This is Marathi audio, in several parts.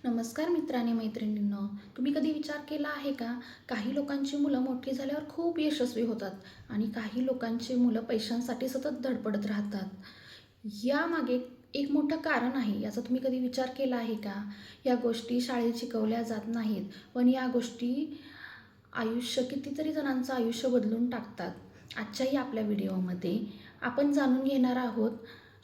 नमस्कार मित्रांनी मैत्रिणींनो, तुम्ही कधी विचार केला आहे का? काही लोकांची मुलं मोठी झाल्यावर खूप यशस्वी होतात आणि काही लोकांची मुलं पैशांसाठी सतत धडपडत राहतात. यामागे एक मोठं कारण आहे, याचा तुम्ही कधी विचार केला आहे का? या गोष्टी शाळेत शिकवल्या जात नाहीत, पण या गोष्टी कितीतरी जणांचं आयुष्य बदलून टाकतात. आजच्याही आपल्या व्हिडिओमध्ये आपण जाणून घेणार आहोत,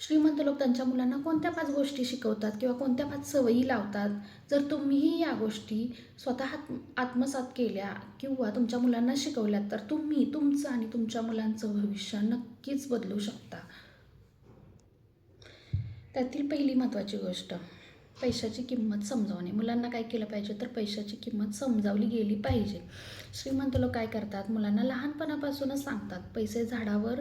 श्रीमंत लोक त्यांच्या मुलांना कोणत्या 5 गोष्टी शिकवतात किंवा कोणत्या 5 सवयी लावतात. जर तुम्हीही या गोष्टी स्वतः आत्मसात केल्या किंवा तुमच्या मुलांना शिकवल्यात, तर तुम्ही तुमचं आणि तुमच्या मुलांचं भविष्य नक्कीच बदलू शकता. त्यातील पहिली महत्त्वाची गोष्ट, पैशाची किंमत समजावणे. मुलांना काय केलं पाहिजे, तर पैशाची किंमत समजावली गेली पाहिजे. श्रीमंत लोक काय करतात, मुलांना लहानपणापासूनच सांगतात, पैसे झाडावर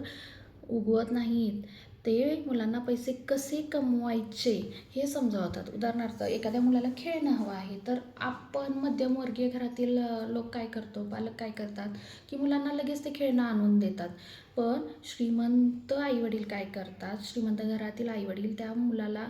उगवत नाहीत. ते मुलांना पैसे कसे कमवायचे हे समजावतात. उदाहरणार्थ, एखाद्या मुलाला खेळणं हवं आहे, तर आपण मध्यमवर्गीय घरातील लोक काय करतो, पालक काय करतात, की मुलांना लगेच ते खेळणं आणून देतात. पण श्रीमंत आईवडील काय करतात, श्रीमंत घरातील आईवडील त्या मुलाला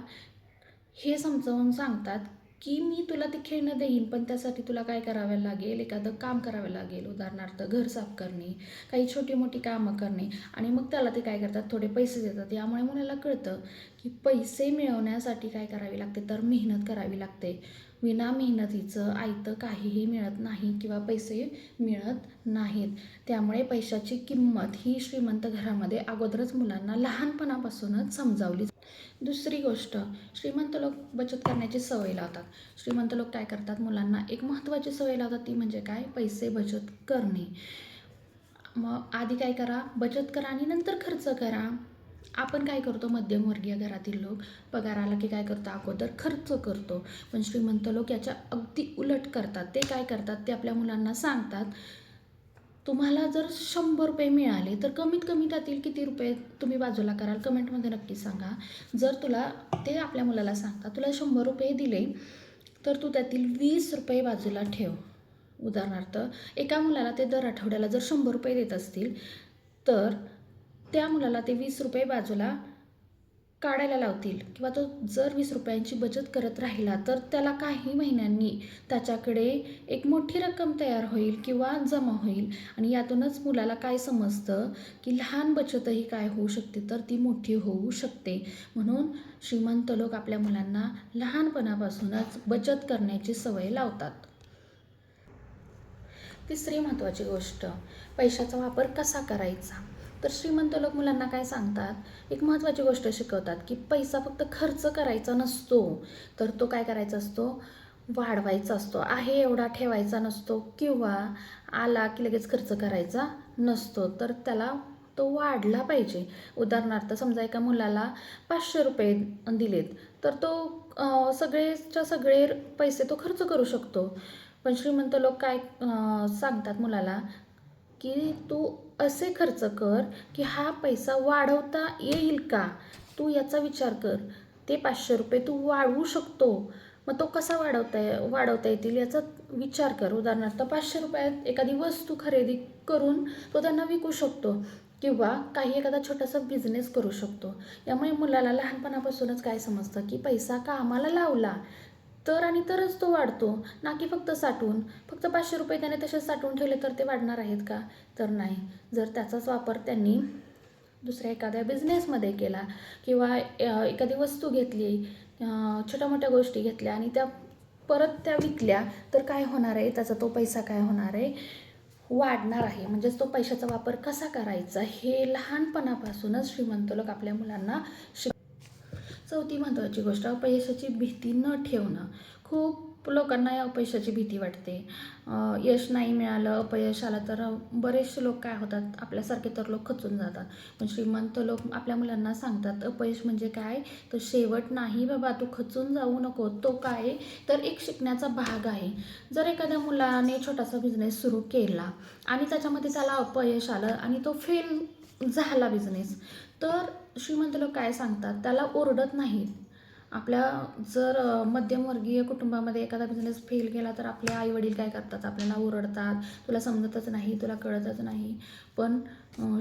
हे समजावून सांगतात, की मी तुला ते खेळणं देईन, पण त्यासाठी तुला काय करावं लागेल, एखादं काम करावं लागेल. उदाहरणार्थ, घर साफ करणे, काही छोटी मोठी कामं करणे, आणि मग त्याला ते काय करतात, थोडे पैसे देतात. यामुळे मुलाला कळतं की पैसे मिळवण्यासाठी काय करावे लागते, तर मेहनत करावी लागते. विना मेहनतीचं आयतं काहीही मिळत नाही किंवा पैसे मिळत नाहीत. त्यामुळे पैशाची किंमत ही श्रीमंत घरामध्ये अगोदरच मुलांना लहानपणापासूनच समजावली. दुसरी गोष्ट, श्रीमंत लोक बचत करण्याची सवय लावतात. श्रीमंत लोक काय करतात, मुलांना एक महत्त्वाची सवय लावतात, ती म्हणजे काय, पैसे बचत करणे. मग आधी काय करा, बचत करा आणि नंतर खर्च करा. आपण काय करतो, मध्यमवर्गीय घरातील लोक पगार आला की काय करतो, अगोदर खर्च करतो. पण श्रीमंत लोक याच्या अगदी उलट करतात. ते काय करतात, ते आपल्या मुलांना सांगतात, तुम्हाला जर 100 रुपये मिळाले, तर कमीत कमी त्यातील किती रुपये तुम्ही बाजूला कराल, कमेंटमध्ये नक्की सांगा. जर तुला, ते आपल्या मुलाला सांगतात, तुला 100 रुपये दिले, तर तू त्यातील 20 रुपये बाजूला ठेव. उदाहरणार्थ, एका मुलाला ते दर आठवड्याला जर 100 रुपये देत असतील, तर त्या मुलाला ते 20 रुपये बाजूला काढायला लावतील किंवा तो जर 20 रुपयांची बचत करत राहिला, तर त्याला काही महिन्यांनी त्याच्याकडे एक मोठी रक्कम तयार होईल किंवा जमा होईल. आणि यातूनच मुलाला काय समजतं, की लहान बचतही काय होऊ शकते, तर ती मोठी होऊ शकते. म्हणून श्रीमंत लोक आपल्या मुलांना लहानपणापासूनच बचत करण्याची सवय लावतात. तिसरी महत्त्वाची गोष्ट, पैशाचा वापर कसा करायचा. तर श्रीमंत लोक मुलांना काय सांगतात, एक महत्त्वाची गोष्ट शिकवतात, की पैसा फक्त खर्च करायचा नसतो, तर तो काय करायचा असतो, वाढवायचा असतो. आहे एवढा ठेवायचा नसतो किंवा आला की लगेच खर्च करायचा नसतो, तर त्याला तो वाढला पाहिजे. उदाहरणार्थ, समजा एका मुलाला 500 रुपये दिलेत, तर तो सगळेच्या सगळे पैसे तो खर्च करू शकतो. पण श्रीमंत लोक काय सांगतात मुलाला, की तू असे खर्च कर की हा पैसा वाढवता येईल का, तू याचा विचार कर. ते 500 रुपये तू वाढवू शकतो, मग तो कसा वाढवता येतील याचा विचार कर. उदाहरणार्थ, 500 रुपयात एखादी वस्तू खरेदी करून तो त्यांना विकू शकतो किंवा काही एखादा छोटासा बिझनेस करू शकतो. यामुळे मुलाला लहानपणापासूनच काय समजतं, की पैसा कामाला लावला तर आणि तरच तो वाढतो, ना की फक्त साठवून. फक्त 500 रुपये त्याने तसेच साठवून ठेवले तर ते वाढणार आहेत का, तर नाही. जर त्याचाच वापर त्यांनी दुसऱ्या एखाद्या बिझनेसमध्ये केला किंवा एखादी वस्तू घेतली, छोट्या मोठ्या गोष्टी घेतल्या आणि त्या परत त्या विकल्या, तर काय होणार आहे, त्याचा तो पैसा काय होणार आहे, वाढणार आहे. म्हणजेच तो पैशाचा वापर कसा करायचा हे लहानपणापासूनच श्रीमंत लोक आपल्या मुलांना चौथी महत्त्वाची गोष्ट, अपयशाची भीती न ठेवणं. खूप लोकांना या अपयशाची भीती वाटते. यश नाही मिळालं, अपयश आलं, तर बरेचसे लोक काय होतात, आपल्यासारखे तर लोक खचून जातात. पण श्रीमंत लोक आपल्या मुलांना सांगतात, अपयश म्हणजे काय, तर शेवट नाही बाबा, तू खचून जाऊ नको. तो काय, तर एक शिकण्याचा भाग आहे. जर एखाद्या मुलाने छोटासा बिझनेस सुरू केला आणि त्याच्यामध्ये त्याला अपयश आलं आणि तो फेल झाला बिझनेस, तर श्रीमंत लोक काय सांगतात, त्याला ओरडत नाहीत. आपल्या जर मध्यमवर्गीय कुटुंबामध्ये एखादा बिझनेस फेल गेला, तर आपले आईवडील काय करतात, आपल्याला ओरडतात, तुला समजतच नाही, तुला कळतच नाही. पण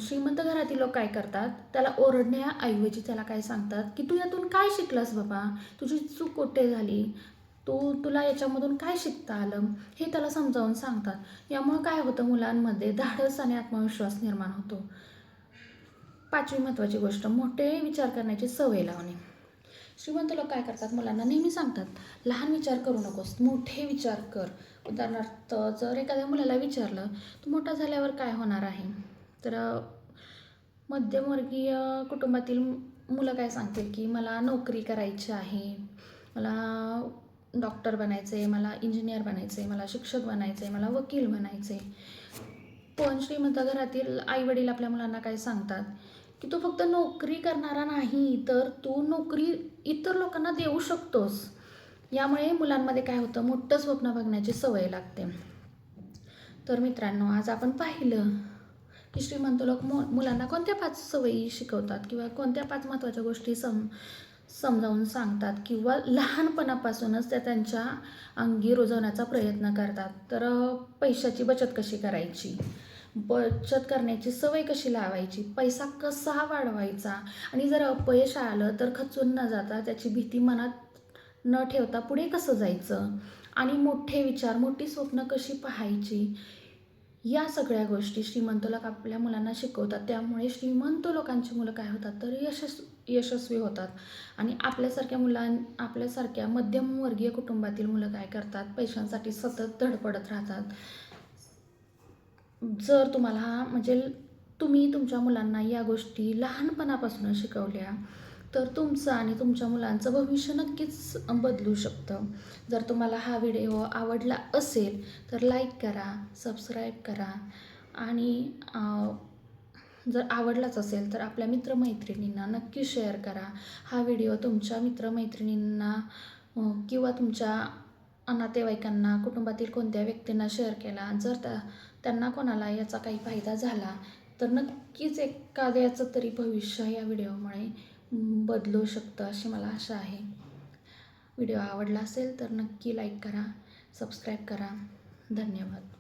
श्रीमंत घरातील लोक काय करतात, त्याला ओरडण्याऐवजी त्याला काय सांगतात, की तू यातून काय शिकलास बाबा, तुझी चूक कुठे झाली, तुला याच्यामधून काय शिकता आलं हे त्याला समजावून सांगतात. यामुळं काय होतं, मुलांमध्ये धाडस आणि आत्मविश्वास निर्माण होतो. 5वी महत्त्वाची गोष्ट, मोठे विचार करण्याची सवय लावणे. श्रीमंत लोक काय करतात, मुलांना नेहमी सांगतात, लहान विचार करू नकोस, मोठे विचार कर. उदाहरणार्थ, जर एखाद्या मुलाला विचारलं, तू मोठा झाल्यावर काय होणार आहे, तर मध्यमवर्गीय कुटुंबातील मुलं काय सांगतील की मला नोकरी करायची आहे, मला डॉक्टर बनायचं आहे, मला इंजिनियर बनायचं आहे, मला शिक्षक बनायचं आहे, मला वकील बनायचं आहे. पण श्रीमंत घरातील आईवडील आपल्या मुलांना काय सांगतात की तू फक्त नोकरी करणारा नाही, तर तू नोकरी इतर लोकांना देऊ शकतोस. यामुळे मुलांमध्ये काय होतं, मोठं स्वप्न बघण्याची सवय लागते. तर मित्रांनो, आज आपण पाहिलं की श्रीमंत लोक मुलांना कोणत्या 5 सवयी शिकवतात किंवा कोणत्या 5 महत्त्वाच्या गोष्टी समजावून सांगतात किंवा लहानपणापासूनच त्या त्यांच्या अंगी रुजवण्याचा प्रयत्न करतात. तर पैशाची बचत कशी करायची, बचत करण्याची सवय कशी लावायची, पैसा कसा वाढवायचा, आणि जर अपयश आलं तर खचून न जाता त्याची भीती मनात न ठेवता पुढे कसं जायचं, आणि मोठे विचार, मोठी स्वप्न कशी पाहायची, या सगळ्या गोष्टी श्रीमंत लोक आपल्या मुलांना शिकवतात. त्यामुळे श्रीमंत लोकांची मुलं काय होतात, तर यशस्वी होतात. आणि आपल्यासारख्या मध्यमवर्गीय कुटुंबातील मुलं काय करतात, पैशांसाठी सतत धडपडत राहतात. जर तुम्हाला म्हणजे तुम्ही तुमच्या मुलांना या गोष्टी लहानपणापासून शिकवल्या, तर तुमचं आणि तुमच्या मुलांचं भविष्य नक्कीच बदलू शकतं. जर तुम्हाला हा व्हिडिओ आवडला असेल तर लाईक करा, सबस्क्राईब करा, आणि जर आवडलाच असेल तर आपल्या मित्रमैत्रिणींना नक्की शेअर करा. हा व्हिडिओ तुमच्या मित्रमैत्रिणींना किंवा तुमच्या नातेवाईकांना, कुटुंबातील कोणत्या व्यक्तींना शेअर केला, जर त्यांना कोणाला याचा काही फायदा झाला तर नक्कीच एखाद्याचं तरी भविष्य या व्हिडिओमुळे बदलू शकतं, अशी मला आशा आहे. व्हिडिओ आवडला असेल तर नक्की लाईक करा, सबस्क्राईब करा. धन्यवाद.